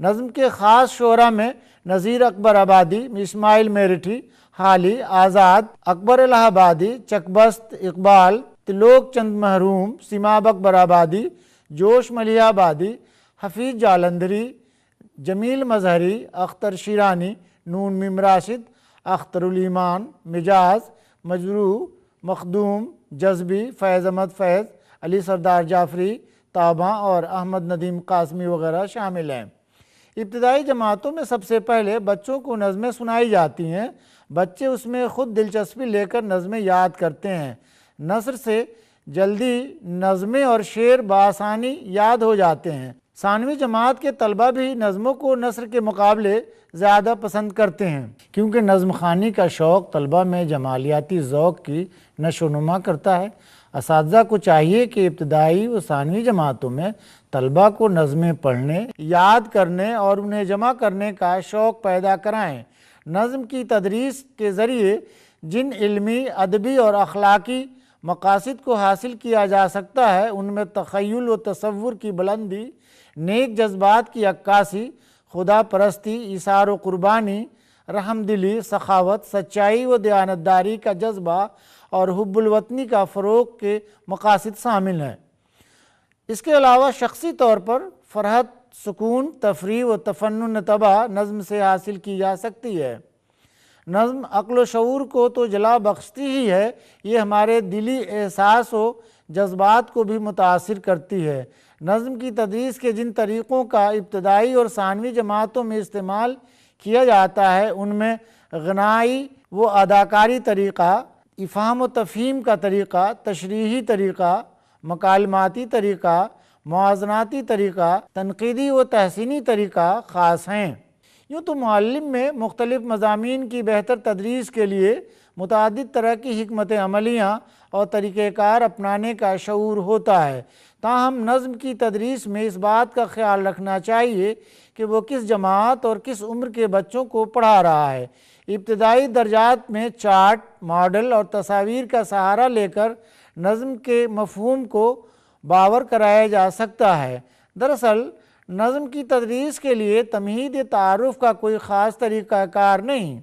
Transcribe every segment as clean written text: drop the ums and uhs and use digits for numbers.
نظم کے خاص شعراء میں نذیر اکبر آبادی، اسماعیل میرٹھی، حالی، آزاد، اکبر الہ آبادی، چکبست، اقبال، تلوک چند محروم، سیماب اکبر آبادی، جوش ملیح آبادی، حفیظ جالندھری، جمیل مظہری، اختر شیرانی، نون میم راشد، اختر الایمان، مجاز، مجروح، مخدوم، جذبی، فیض احمد فیض، علی سردار جعفری، تاباں اور احمد ندیم قاسمی وغیرہ شامل ہیں۔ ابتدائی جماعتوں میں سب سے پہلے بچوں کو نظمیں سنائی جاتی ہیں۔ بچے اس میں خود دلچسپی لے کر نظمیں یاد کرتے ہیں۔ نثر سے جلدی نظمیں اور شعر بآسانی یاد ہو جاتے ہیں۔ ثانوی جماعت کے طلبہ بھی نظموں کو نثر کے مقابلے زیادہ پسند کرتے ہیں، کیونکہ نظم خوانی کا شوق طلبہ میں جمالیاتی ذوق کی نشو و نما کرتا ہے۔ اساتذہ کو چاہیے کہ ابتدائی و ثانوی جماعتوں میں طلبہ کو نظمیں پڑھنے، یاد کرنے اور انہیں جمع کرنے کا شوق پیدا کرائیں۔ نظم کی تدریس کے ذریعے جن علمی، ادبی اور اخلاقی مقاصد کو حاصل کیا جا سکتا ہے، ان میں تخیل و تصور کی بلندی، نیک جذبات کی عکاسی، خدا پرستی، ایثار و قربانی، رحم دلی، سخاوت، سچائی و دیانتداری کا جذبہ اور حب الوطنی کا فروغ کے مقاصد شامل ہیں۔ اس کے علاوہ شخصی طور پر فرحت، سکون، تفریح و تفنن طبع نظم سے حاصل کی جا سکتی ہے۔ نظم عقل و شعور کو تو جلا بخشتی ہی ہے، یہ ہمارے دلی احساس و جذبات کو بھی متاثر کرتی ہے۔ نظم کی تدریس کے جن طریقوں کا ابتدائی اور ثانوی جماعتوں میں استعمال کیا جاتا ہے، ان میں غنائی و اداکاری طریقہ، افہام و تفہیم کا طریقہ، تشریحی طریقہ، مکالماتی طریقہ، موازناتی طریقہ، تنقیدی و تحسینی طریقہ خاص ہیں۔ یوں تو معلم میں مختلف مضامین کی بہتر تدریس کے لیے متعدد طرح کی حکمت عملیاں اور طریقہ کار اپنانے کا شعور ہوتا ہے، تاہم نظم کی تدریس میں اس بات کا خیال رکھنا چاہیے کہ وہ کس جماعت اور کس عمر کے بچوں کو پڑھا رہا ہے۔ ابتدائی درجات میں چارٹ، ماڈل اور تصاویر کا سہارا لے کر نظم کے مفہوم کو باور کرایا جا سکتا ہے۔ دراصل نظم کی تدریس کے لیے تمہید تعارف کا کوئی خاص طریقہ کار نہیں۔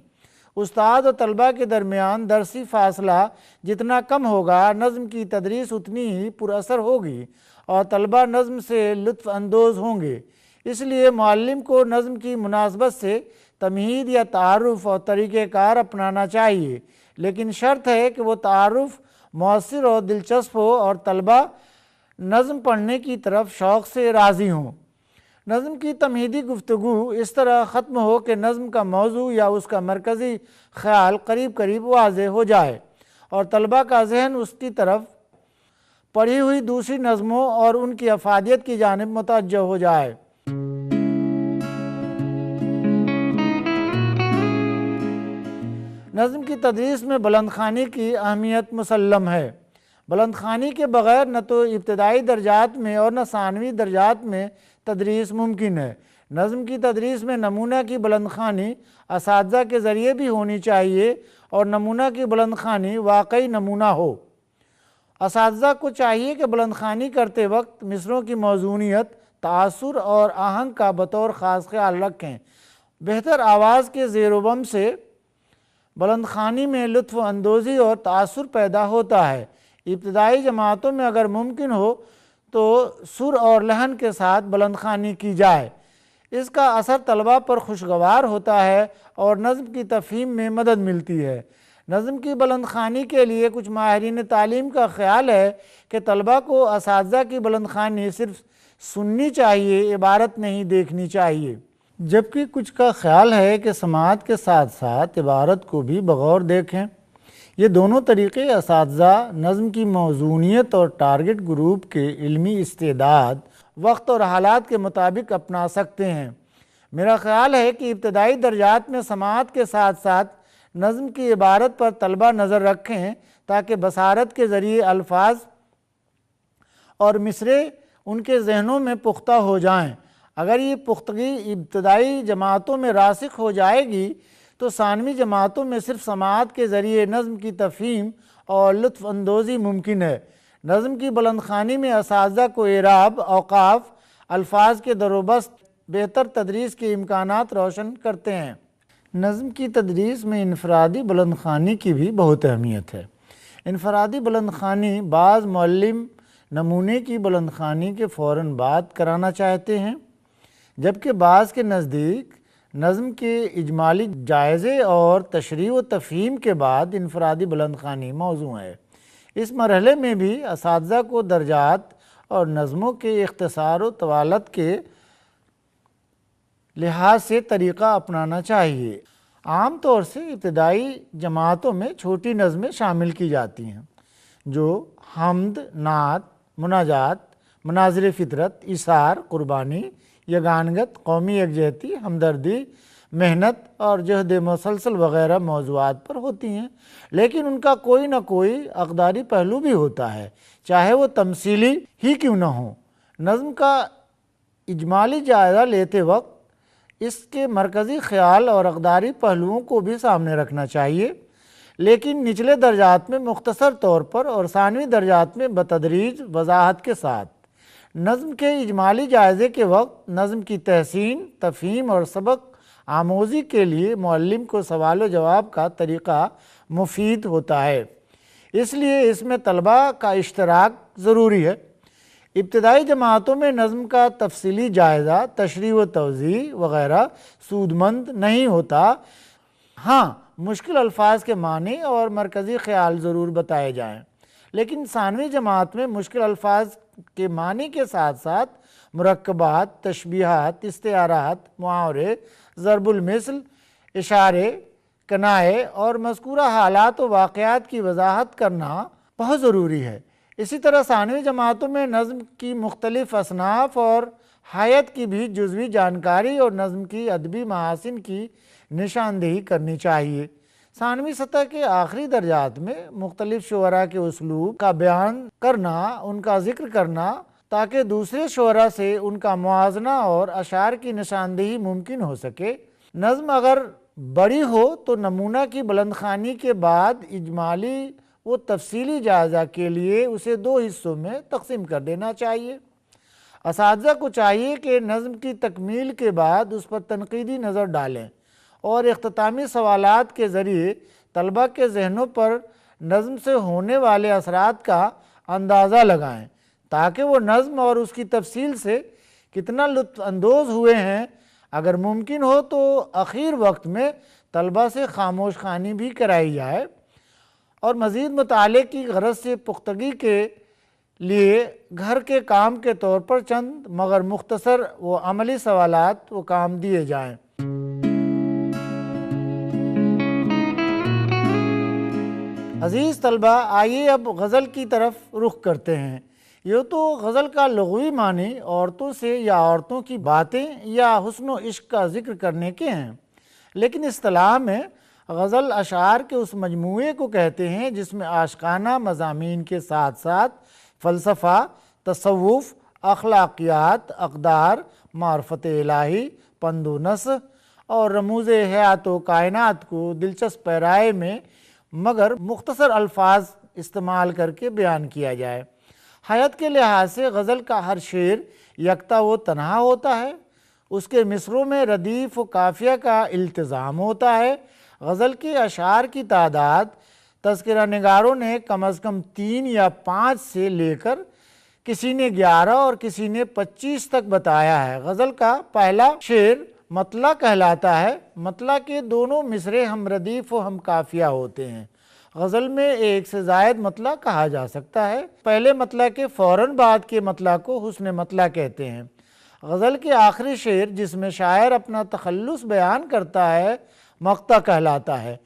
استاد و طلبہ کے درمیان درسی فاصلہ جتنا کم ہوگا، نظم کی تدریس اتنی ہی پر اثر ہوگی اور طلبہ نظم سے لطف اندوز ہوں گے۔ اس لیے معلم کو نظم کی مناسبت سے تمہید یا تعارف اور طریقہ کار اپنانا چاہیے، لیکن شرط ہے کہ وہ تعارف مؤثر اور دلچسپ ہو اور طلبہ نظم پڑھنے کی طرف شوق سے راضی ہوں۔ نظم کی تمہیدی گفتگو اس طرح ختم ہو کہ نظم کا موضوع یا اس کا مرکزی خیال قریب قریب واضح ہو جائے اور طلبہ کا ذہن اس کی طرف پڑھی ہوئی دوسری نظموں اور ان کی افادیت کی جانب متوجہ ہو جائے۔ نظم کی تدریس میں بلند خوانی کی اہمیت مسلم ہے۔ بلند خوانی کے بغیر نہ تو ابتدائی درجات میں اور نہ ثانوی درجات میں تدریس ممکن ہے۔ نظم کی تدریس میں نمونہ کی بلند خوانی اساتذہ کے ذریعے بھی ہونی چاہیے اور نمونہ کی بلند خوانی واقعی نمونہ ہو۔ اساتذہ کو چاہیے کہ بلند خوانی کرتے وقت مصرعوں کی موزونیت، تاثر اور آہنگ کا بطور خاص خیال رکھیں۔ بہتر آواز کے زیر و بم سے بلند خوانی میں لطف اندوزی اور تاثر پیدا ہوتا ہے۔ ابتدائی جماعتوں میں اگر ممکن ہو تو سر اور لحن کے ساتھ بلند خوانی کی جائے۔ اس کا اثر طلبہ پر خوشگوار ہوتا ہے اور نظم کی تفہیم میں مدد ملتی ہے۔ نظم کی بلند خوانی کے لیے کچھ ماہرین تعلیم کا خیال ہے کہ طلبہ کو اساتذہ کی بلند خوانی صرف سننی چاہیے، عبارت نہیں دیکھنی چاہیے، جبکہ کچھ کا خیال ہے کہ سماعت کے ساتھ ساتھ عبارت کو بھی بغور دیکھیں۔ یہ دونوں طریقے اساتذہ نظم کی موزونیت اور ٹارگٹ گروپ کے علمی استعداد، وقت اور حالات کے مطابق اپنا سکتے ہیں۔ میرا خیال ہے کہ ابتدائی درجات میں سماعت کے ساتھ ساتھ نظم کی عبارت پر طلبہ نظر رکھیں تاکہ بصارت کے ذریعے الفاظ اور مصرعے ان کے ذہنوں میں پختہ ہو جائیں۔ اگر یہ پختگی ابتدائی جماعتوں میں راسخ ہو جائے گی تو ثانوی جماعتوں میں صرف سماعت کے ذریعے نظم کی تفہیم اور لطف اندوزی ممکن ہے۔ نظم کی بلند خوانی میں اساتذہ کو اعراب، اوقاف، الفاظ کے در و بست، بہتر تدریس کے امکانات روشن کرتے ہیں۔ نظم کی تدریس میں انفرادی بلند خوانی کی بھی بہت اہمیت ہے۔ انفرادی بلند خوانی بعض معلم نمونے کی بلند خوانی کے فوراً بعد کرانا چاہتے ہیں، جبکہ بعض کے نزدیک نظم کے اجمالی جائزے اور تشریح و تفہیم کے بعد انفرادی بلند خوانی موضوع ہے۔ اس مرحلے میں بھی اساتذہ کو درجات اور نظموں کے اختصار و طوالت کے لحاظ سے طریقہ اپنانا چاہیے۔ عام طور سے ابتدائی جماعتوں میں چھوٹی نظمیں شامل کی جاتی ہیں جو حمد، نعت، مناجات، مناظر فطرت، ایثار، قربانی، یگانگت، قومی یکجہتی، ہمدردی، محنت اور جہد مسلسل وغیرہ موضوعات پر ہوتی ہیں، لیکن ان کا کوئی نہ کوئی اقداری پہلو بھی ہوتا ہے، چاہے وہ تمثیلی ہی کیوں نہ ہو۔ نظم کا اجمالی جائزہ لیتے وقت اس کے مرکزی خیال اور اقداری پہلوؤں کو بھی سامنے رکھنا چاہیے، لیکن نچلے درجات میں مختصر طور پر اور ثانوی درجات میں بتدریج وضاحت کے ساتھ۔ نظم کے اجمالی جائزے کے وقت نظم کی تحسین، تفہیم اور سبق آموزی کے لیے معلم کو سوال و جواب کا طریقہ مفید ہوتا ہے، اس لیے اس میں طلباء کا اشتراک ضروری ہے۔ ابتدائی جماعتوں میں نظم کا تفصیلی جائزہ، تشریح و توضیح وغیرہ سودمند نہیں ہوتا۔ ہاں، مشکل الفاظ کے معنی اور مرکزی خیال ضرور بتائے جائیں، لیکن ثانوی جماعت میں مشکل الفاظ کے معنی کے ساتھ ساتھ مرکبات، تشبیہات، استعارات، محاورے، ضرب المثل، اشارے، کنایے اور مذکورہ حالات و واقعات کی وضاحت کرنا بہت ضروری ہے۔ اسی طرح ثانوی جماعتوں میں نظم کی مختلف اصناف اور حیت کی بھی جزوی جانکاری اور نظم کی ادبی محاسن کی نشاندہی کرنی چاہیے۔ ثانوی سطح کے آخری درجات میں مختلف شعراء کے اسلوب کا بیان کرنا، ان کا ذکر کرنا تاکہ دوسرے شعراء سے ان کا موازنہ اور اشعار کی نشاندہی ممکن ہو سکے۔ نظم اگر بڑی ہو تو نمونہ کی بلند خوانی کے بعد اجمالی و تفصیلی جائزہ کے لیے اسے 2 حصوں میں تقسیم کر دینا چاہیے۔ اساتذہ کو چاہیے کہ نظم کی تکمیل کے بعد اس پر تنقیدی نظر ڈالیں اور اختتامی سوالات کے ذریعے طلباء کے ذہنوں پر نظم سے ہونے والے اثرات کا اندازہ لگائیں تاکہ وہ نظم اور اس کی تفصیل سے کتنا لطف اندوز ہوئے ہیں۔ اگر ممکن ہو تو اخیر وقت میں طلباء سے خاموش خوانی بھی کرائی جائے اور مزید مطالعے کی غرض سے پختگی کے لیے گھر کے کام کے طور پر چند مگر مختصر و عملی سوالات و کام دیے جائیں۔ عزیز طلباء، آئیے اب غزل کی طرف رخ کرتے ہیں۔ یہ تو غزل کا لغوی معنی عورتوں سے یا عورتوں کی باتیں یا حسن و عشق کا ذکر کرنے کے ہیں، لیکن اصطلاح میں غزل اشعار کے اس مجموعے کو کہتے ہیں جس میں عاشقانہ مضامین کے ساتھ ساتھ فلسفہ، تصوف، اخلاقیات، اقدار، معرفت الہی، پند و نصح اور رموز حیات و کائنات کو دلچسپ پیرائے میں مگر مختصر الفاظ استعمال کر کے بیان کیا جائے۔ حیات کے لحاظ سے غزل کا ہر شعر یکتا و تنہا ہوتا ہے، اس کے مصروں میں ردیف و قافیہ کا التزام ہوتا ہے۔ غزل کے اشعار کی تعداد تذکرہ نگاروں نے کم از کم 3 یا 5 سے لے کر کسی نے 11 اور کسی نے 25 تک بتایا ہے۔ غزل کا پہلا شعر مطلع کہلاتا ہے۔ مطلع کے دونوں مصرے ہم ردیف و ہم قافیہ ہوتے ہیں۔ غزل میں ایک سے زائد مطلع کہا جا سکتا ہے۔ پہلے مطلع کے فوراً بعد کے مطلع کو حسن مطلع کہتے ہیں۔ غزل کے آخری شعر جس میں شاعر اپنا تخلص بیان کرتا ہے مقطع کہلاتا ہے۔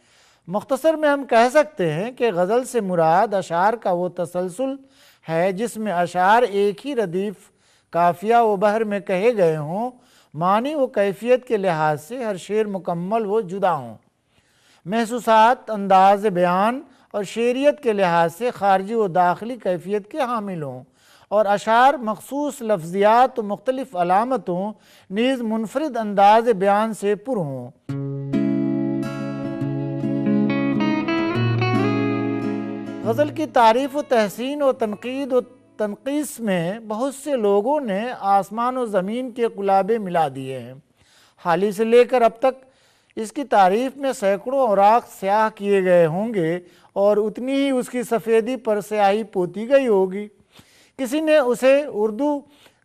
مختصر میں ہم کہہ سکتے ہیں کہ غزل سے مراد اشعار کا وہ تسلسل ہے جس میں اشعار ایک ہی ردیف قافیہ و بحر میں کہے گئے ہوں، معنی و کیفیت کے لحاظ سے ہر شعر مکمل و جدا ہوں، محسوسات، انداز بیان اور شعریت کے لحاظ سے خارجی و داخلی کیفیت کے حامل ہوں، اور اشعار مخصوص لفظیات و مختلف علامتوں نیز منفرد انداز بیان سے پر ہوں۔ غزل کی تعریف و تحسین و تنقید و تنقیص میں بہت سے لوگوں نے آسمان و زمین کے قلابے ملا دیے ہیں۔ حال ہی سے لے کر اب تک اس کی تعریف میں سینکڑوں اوراق سیاہ کیے گئے ہوں گے اور اتنی ہی اس کی سفیدی پر سیاہی پوتی گئی ہوگی۔ کسی نے اسے اردو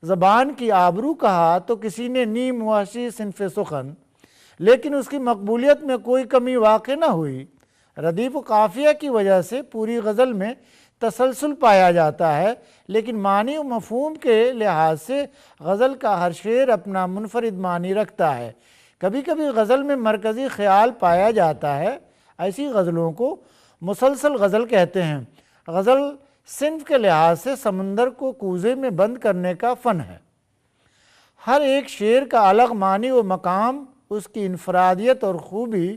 زبان کی آبرو کہا تو کسی نے نیم وحشی صنف سخن، لیکن اس کی مقبولیت میں کوئی کمی واقع نہ ہوئی۔ ردیف و قافیہ کی وجہ سے پوری غزل میں تسلسل پایا جاتا ہے، لیکن معنی و مفہوم کے لحاظ سے غزل کا ہر شعر اپنا منفرد معنی رکھتا ہے۔ کبھی کبھی غزل میں مرکزی خیال پایا جاتا ہے، ایسی غزلوں کو مسلسل غزل کہتے ہیں۔ غزل صنف کے لحاظ سے سمندر کو کوزے میں بند کرنے کا فن ہے۔ ہر ایک شعر کا الگ معنی و مقام، اس کی انفرادیت اور خوبی،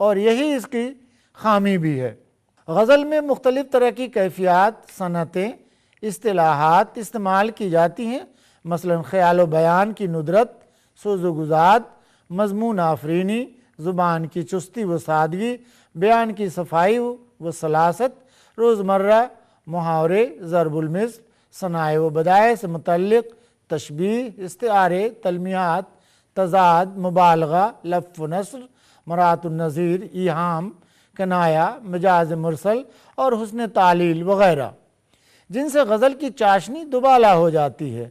اور یہی اس کی خامی بھی ہے۔ غزل میں مختلف طرح کی کیفیات، صنعتیں، اصطلاحات استعمال کی جاتی ہیں، مثلا خیال و بیان کی ندرت، سوز و گزاد، مضمون آفرینی، زبان کی چستی و سادگی، بیان کی صفائی و سلاست، روزمرہ محاورے، ضرب المثل، صنائع و بدائع سے متعلق تشبیہ، استعارے، تلمیحات، تضاد، مبالغہ، لف و نثر، مرات النظیر، ایہام، کنایہ، مجاز مرسل اور حسن تعلیل وغیرہ، جن سے غزل کی چاشنی دوبالا ہو جاتی ہے۔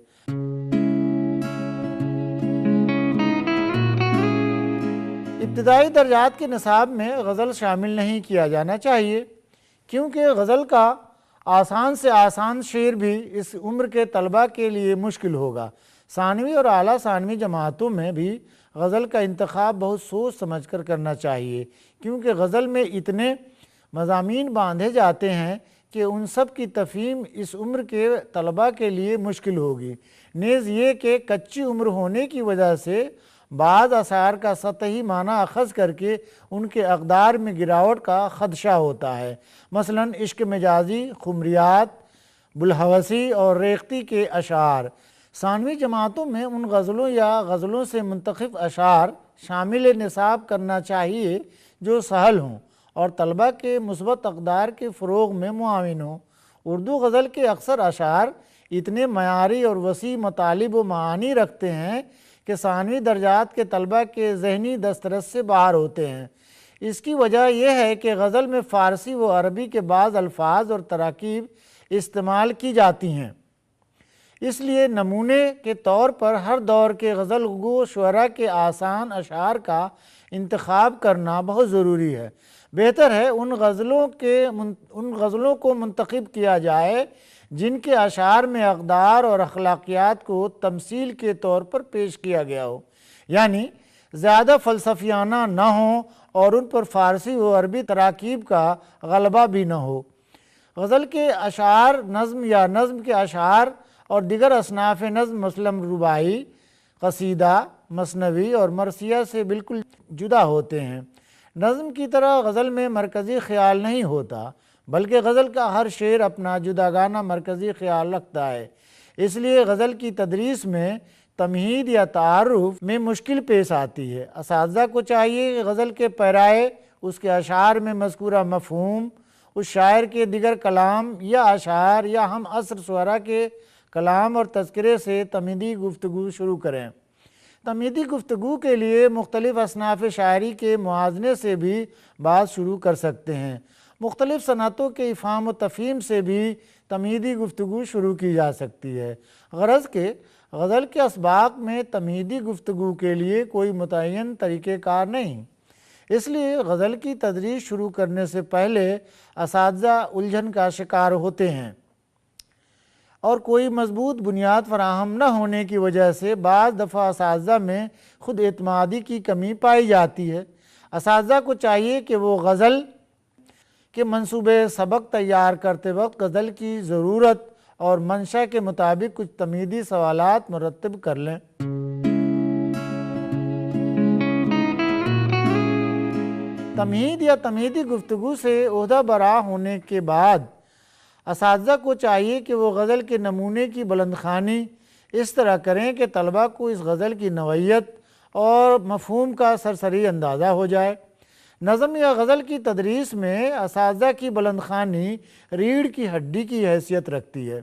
ابتدائی درجات کے نصاب میں غزل شامل نہیں کیا جانا چاہیے، کیونکہ غزل کا آسان سے آسان شعر بھی اس عمر کے طلبہ کے لیے مشکل ہوگا۔ ثانوی اور اعلیٰ ثانوی جماعتوں میں بھی غزل کا انتخاب بہت سوچ سمجھ کر کرنا چاہیے، کیونکہ غزل میں اتنے مضامین باندھے جاتے ہیں کہ ان سب کی تفہیم اس عمر کے طلبہ کے لیے مشکل ہوگی۔ نیز یہ کہ کچی عمر ہونے کی وجہ سے بعض اشعار کا سطحی معنی اخذ کر کے ان کے اقدار میں گراوٹ کا خدشہ ہوتا ہے۔ مثلا عشق مجازی، خمریات، بلحوثی اور ریختی کے اشعار۔ ثانوی جماعتوں میں ان غزلوں یا غزلوں سے منتخب اشعار شامل نصاب کرنا چاہیے جو سہل ہوں اور طلبہ کے مثبت اقدار کے فروغ میں معاون ہوں۔ اردو غزل کے اکثر اشعار اتنے معیاری اور وسیع مطالب و معانی رکھتے ہیں کہ ثانوی درجات کے طلبہ کے ذہنی دسترس سے باہر ہوتے ہیں۔ اس کی وجہ یہ ہے کہ غزل میں فارسی و عربی کے بعض الفاظ اور تراکیب استعمال کی جاتی ہیں، اس لیے نمونے کے طور پر ہر دور کے غزل گو شعراء کے آسان اشعار کا انتخاب کرنا بہت ضروری ہے۔ بہتر ہے ان غزلوں کو منتخب کیا جائے جن کے اشعار میں اقدار اور اخلاقیات کو تمثیل کے طور پر پیش کیا گیا ہو، یعنی زیادہ فلسفیانہ نہ ہوں اور ان پر فارسی و عربی تراکیب کا غلبہ بھی نہ ہو۔ غزل کے اشعار نظم یا نظم کے اشعار اور دیگر اصناف نظم مثلا رباعی، قصیدہ، مثنوی اور مرثیہ سے بالکل جدا ہوتے ہیں۔ نظم کی طرح غزل میں مرکزی خیال نہیں ہوتا، بلکہ غزل کا ہر شعر اپنا جداگانہ مرکزی خیال رکھتا ہے۔ اس لیے غزل کی تدریس میں تمہید یا تعارف میں مشکل پیش آتی ہے۔ اساتذہ کو چاہیے کہ غزل کے پیرائے، اس کے اشعار میں مذکورہ مفہوم، اس شاعر کے دیگر کلام یا اشعار یا ہم عصر شعراء کے کلام اور تذکرے سے تمہیدی گفتگو شروع کریں۔ تمہیدی گفتگو کے لیے مختلف اصناف شاعری کے موازنے سے بھی بات شروع کر سکتے ہیں۔ مختلف صنعتوں کے افہام و تفہیم سے بھی تمہیدی گفتگو شروع کی جا سکتی ہے، غرض کہ غزل کے اسباق میں تمہیدی گفتگو کے لیے کوئی متعین طریقہ کار نہیں۔ اس لیے غزل کی تدریس شروع کرنے سے پہلے اساتذہ الجھن کا شکار ہوتے ہیں، اور کوئی مضبوط بنیاد فراہم نہ ہونے کی وجہ سے بعض دفعہ اساتذہ میں خود اعتمادی کی کمی پائی جاتی ہے۔ اساتذہ کو چاہیے کہ وہ غزل کے منصوبے سبق تیار کرتے وقت غزل کی ضرورت اور منشا کے مطابق کچھ تمہیدی سوالات مرتب کر لیں۔ تمہید یا تمہیدی گفتگو سے عہدہ برآ ہونے کے بعد اساتذہ کو چاہیے کہ وہ غزل کے نمونے کی بلند خوانی اس طرح کریں کہ طلبہ کو اس غزل کی نوعیت اور مفہوم کا سرسری اندازہ ہو جائے۔ نظم یا غزل کی تدریس میں اساتذہ کی بلند خوانی ریڑھ کی ہڈی کی حیثیت رکھتی ہے۔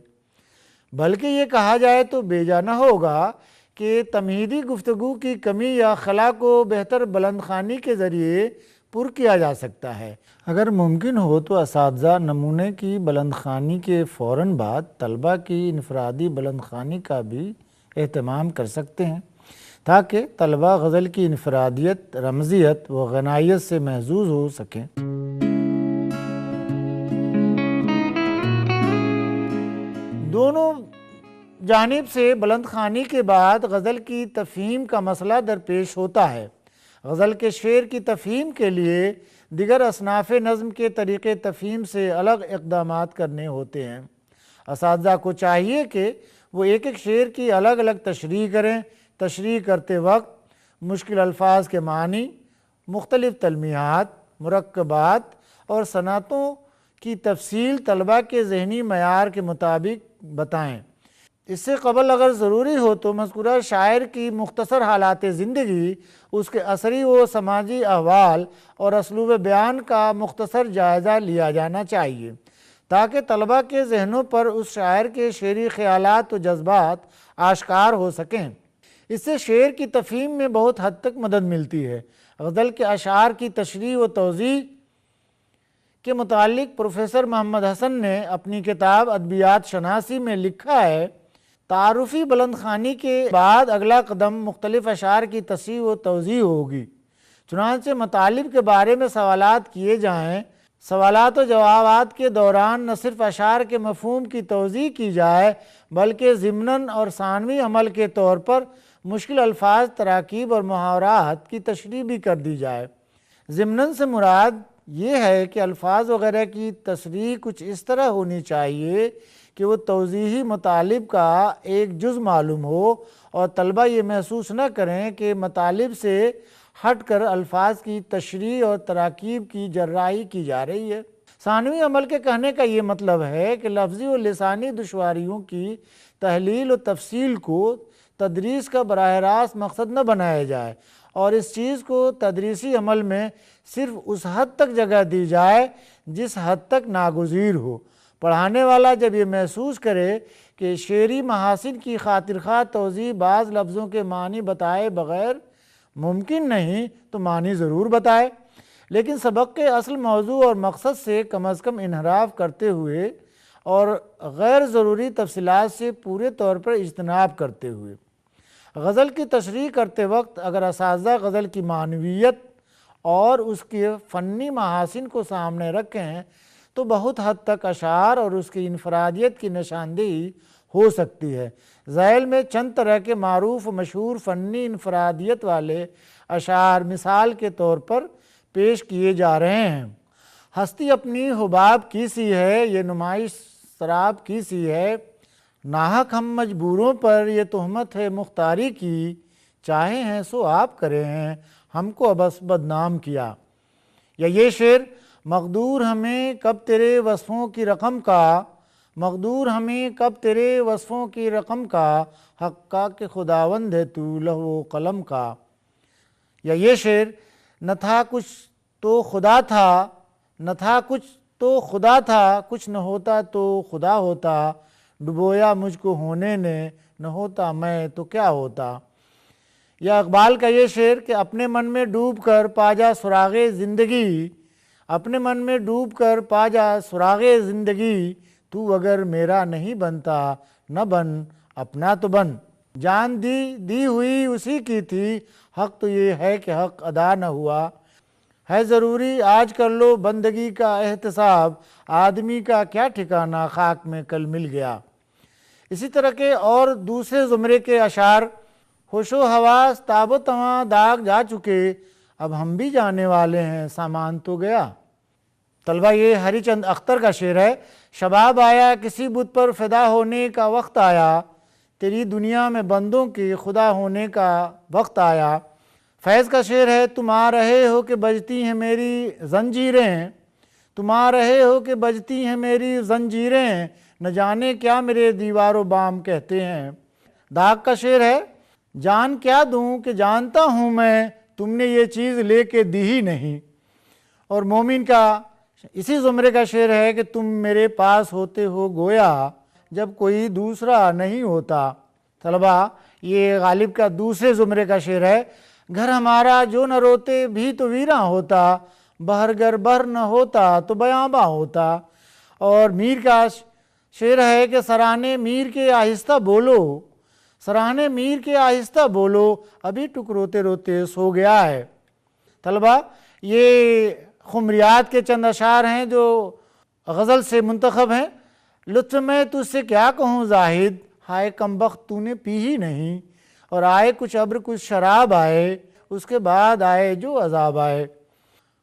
بلکہ یہ کہا جائے تو بیجا نہ ہوگا کہ تمہیدی گفتگو کی کمی یا خلا کو بہتر بلند خوانی کے ذریعے پر کیا جا سکتا ہے۔ اگر ممکن ہو تو اساتذہ نمونے کی بلند خوانی کے فوراً بعد طلبہ کی انفرادی بلند خوانی کا بھی اہتمام کر سکتے ہیں تاکہ طلبہ غزل کی انفرادیت، رمزیت و غنائیت سے محظوظ ہو سکیں۔ دونوں جانب سے بلند خوانی کے بعد غزل کی تفہیم کا مسئلہ درپیش ہوتا ہے۔ غزل کے شعر کی تفہیم کے لیے دیگر اصناف نظم کے طریقے تفہیم سے الگ اقدامات کرنے ہوتے ہیں۔ اساتذہ کو چاہیے کہ وہ ایک ایک شعر کی الگ الگ تشریح کریں۔ تشریح کرتے وقت مشکل الفاظ کے معنی، مختلف تلمیحات، مرکبات اور صنعتوں کی تفصیل طلبہ کے ذہنی معیار کے مطابق بتائیں۔ اس سے قبل اگر ضروری ہو تو مذکورہ شاعر کی مختصر حالات زندگی، اس کے عصری و سماجی احوال اور اسلوب بیان کا مختصر جائزہ لیا جانا چاہیے تاکہ طلبہ کے ذہنوں پر اس شاعر کے شعری خیالات و جذبات آشکار ہو سکیں۔ اس سے شعر کی تفہیم میں بہت حد تک مدد ملتی ہے۔ غزل کے اشعار کی تشریح و توضیح کے متعلق پروفیسر محمد حسن نے اپنی کتاب ادبیات شناسی میں لکھا ہے، تعارفی بلند خوانی کے بعد اگلا قدم مختلف اشعار کی تصحیح و توضیح ہوگی۔ چنانچہ مطالب کے بارے میں سوالات کیے جائیں، سوالات و جوابات کے دوران نہ صرف اشعار کے مفہوم کی توضیح کی جائے بلکہ ضمناً اور ثانوی عمل کے طور پر مشکل الفاظ، تراکیب اور محاورات کی تشریح بھی کر دی جائے۔ ضمناً سے مراد یہ ہے کہ الفاظ وغیرہ کی تصریح کچھ اس طرح ہونی چاہیے کہ وہ توضیحی مطالب کا ایک جز معلوم ہو اور طلبہ یہ محسوس نہ کریں کہ مطالب سے ہٹ کر الفاظ کی تشریح اور تراکیب کی جراحی کی جا رہی ہے۔ ثانوی عمل کے کہنے کا یہ مطلب ہے کہ لفظی و لسانی دشواریوں کی تحلیل و تفصیل کو تدریس کا براہ راست مقصد نہ بنایا جائے اور اس چیز کو تدریسی عمل میں صرف اس حد تک جگہ دی جائے جس حد تک ناگزیر ہو۔ پڑھانے والا جب یہ محسوس کرے کہ شعری محاسن کی خاطر خواہ توضیح بعض لفظوں کے معنی بتائے بغیر ممکن نہیں تو معنی ضرور بتائے، لیکن سبق کے اصل موضوع اور مقصد سے کم از کم انحراف کرتے ہوئے اور غیر ضروری تفصیلات سے پورے طور پر اجتناب کرتے ہوئے۔ غزل کی تشریح کرتے وقت اگر اساتذہ غزل کی معنویت اور اس کے فنی محاسن کو سامنے رکھیں تو بہت حد تک اشعار اور اس کی انفرادیت کی نشاندہی ہو سکتی ہے۔ ذیل میں چند طرح کے معروف و مشہور فنی انفرادیت والے اشعار مثال کے طور پر پیش کیے جا رہے ہیں۔ ہستی اپنی حباب کی سی ہے، یہ نمائش سراب کی سی ہے، ناحق ہم مجبوروں پر یہ تہمت ہے مختاری کی، چاہے ہیں سو آپ کرے ہیں ہم کو ابس بدنام کیا۔ یا یہ شعر، مقدور ہمیں کب تیرے وصفوں کی رقم کا، مقدور ہمیں کب تیرے وصفوں کی رقم کا، حق کا کہ خداوند ہے تو لوح و قلم کا۔ یا یہ شعر، نہ تھا کچھ تو خدا تھا، نہ تھا کچھ تو خدا تھا، کچھ نہ ہوتا تو خدا ہوتا، ڈبویا مجھ کو ہونے نے، نہ ہوتا میں تو کیا ہوتا۔ یا اقبال کا یہ شعر کہ اپنے من میں ڈوب کر پا جا سراغ زندگی، اپنے من میں ڈوب کر پا جا سراغ زندگی، تو اگر میرا نہیں بنتا نہ بن اپنا تو بن، جان دی ہوئی اسی کی تھی، حق تو یہ ہے کہ حق ادا نہ ہوا، ہے ضروری آج کر لو بندگی کا احتساب، آدمی کا کیا ٹھکانہ خاک میں کل مل گیا۔ اسی طرح کے اور دوسرے زمرے کے اشعار، ہوش و حواس تاب و تواں داغ جا چکے، اب ہم بھی جانے والے ہیں سامان تو گیا۔ طلبہ یہ ہری چند اختر کا شعر ہے، شباب آیا کسی بت پر فدا ہونے کا وقت آیا، تیری دنیا میں بندوں کے خدا ہونے کا وقت آیا۔ فیض کا شعر ہے، تم آ رہے ہو کہ بجتی ہیں میری زنجیریں، تم آ رہے ہو کہ بجتی ہیں میری زنجیریں، نہ جانے کیا میرے دیوار و بام کہتے ہیں۔ داغ کا شعر ہے، جان کیا دوں کہ جانتا ہوں میں، تم نے یہ چیز لے کے دی ہی نہیں۔ اور مومن کا اسی زمرے کا شعر ہے کہ تم میرے پاس ہوتے ہو گویا، جب کوئی دوسرا نہیں ہوتا۔ طلبہ، یہ غالب کا دوسرے زمرے کا شعر ہے۔ گھر ہمارا جو نہ روتے بھی تو ویراں ہوتا، بہر گر بر نہ ہوتا تو بیاباں ہوتا۔ اور میر کا شعر ہے کہ سرانے میر کے آہستہ بولو، سرانے میر کے آہستہ بولو، ابھی ٹک روتے روتے سو گیا ہے۔ طلبہ، یہ خمریات کے چند اشعار ہیں جو غزل سے منتخب ہیں۔ لطف میں تجھ سے کیا کہوں زاہد، ہائے کمبخت تو نے پی ہی نہیں، اور آئے کچھ ابر کچھ شراب آئے، اس کے بعد آئے جو عذاب آئے۔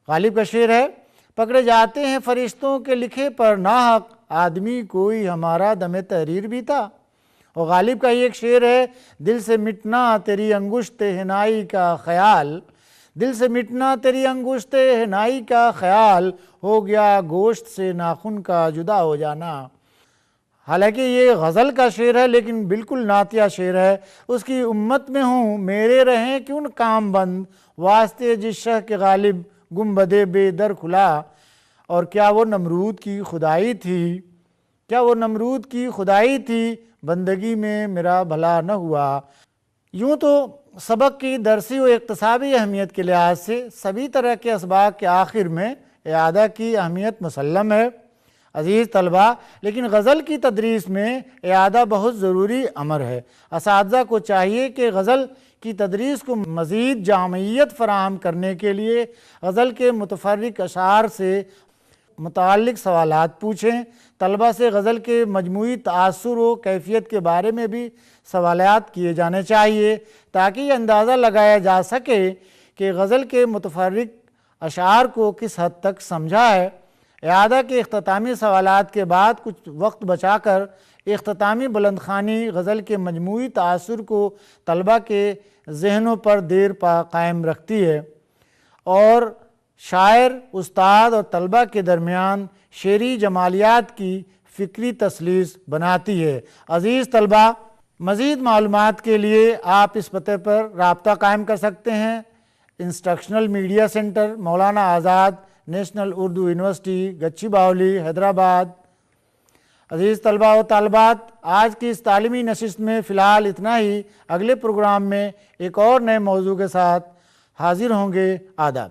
غالب کا شعر ہے، پکڑے جاتے ہیں فرشتوں کے لکھے پر ناحق، آدمی کوئی ہمارا دم تحریر بھی تھا۔ اور غالب کا یہ ایک شعر ہے، دل سے مٹنا تیری انگشت حنائی کا خیال، دل سے مٹنا تیری انگشت حنائی کا خیال، ہو گیا گوشت سے ناخن کا جدا ہو جانا۔ حالانکہ یہ غزل کا شعر ہے لیکن بالکل نعتیہ شعر ہے۔ اس کی امت میں ہوں میرے رہیں کیوں نہ کام بند، واسطے جس شہ کے غالب گنبدِ بے در کھلا۔ اور کیا وہ نمرود کی خدائی تھی، کیا وہ نمرود کی خدائی تھی، بندگی میں میرا بھلا نہ ہوا۔ یوں تو سبق کی درسی و اقتصابی اہمیت کے لحاظ سے سبھی طرح کے اسباق کے آخر میں اعادہ کی اہمیت مسلم ہے عزیز طلبہ، لیکن غزل کی تدریس میں اعادہ بہت ضروری امر ہے۔ اساتذہ کو چاہیے کہ غزل کی تدریس کو مزید جامعیت فراہم کرنے کے لیے غزل کے متفرق اشعار سے متعلق سوالات پوچھیں۔ طلبہ سے غزل کے مجموعی تاثر و کیفیت کے بارے میں بھی سوالات کیے جانے چاہیے تاکہ یہ اندازہ لگایا جا سکے کہ غزل کے متفرق اشعار کو کس حد تک سمجھا ہے۔ اعادہ کے اختتامی سوالات کے بعد کچھ وقت بچا کر اختتامی بلند خوانی غزل کے مجموعی تاثر کو طلبہ کے ذہنوں پر دیر پا قائم رکھتی ہے اور شاعر، استاد اور طلبہ کے درمیان شعری جمالیات کی فکری تسلیس بناتی ہے۔ عزیز طلبہ، مزید معلومات کے لیے آپ اس پتے پر رابطہ قائم کر سکتے ہیں۔ Instructional media centre, Maulana Azad national Urdu university, گچی Baoule, Hyderabad. عزیز طلبہ و طالبات، آج کی اس تعلیمی نشست میں فی الحال اتنا ہی۔ اگلے پروگرام میں ایک اور نئے موضوع کے ساتھ حاضر ہوں گے۔ آداب۔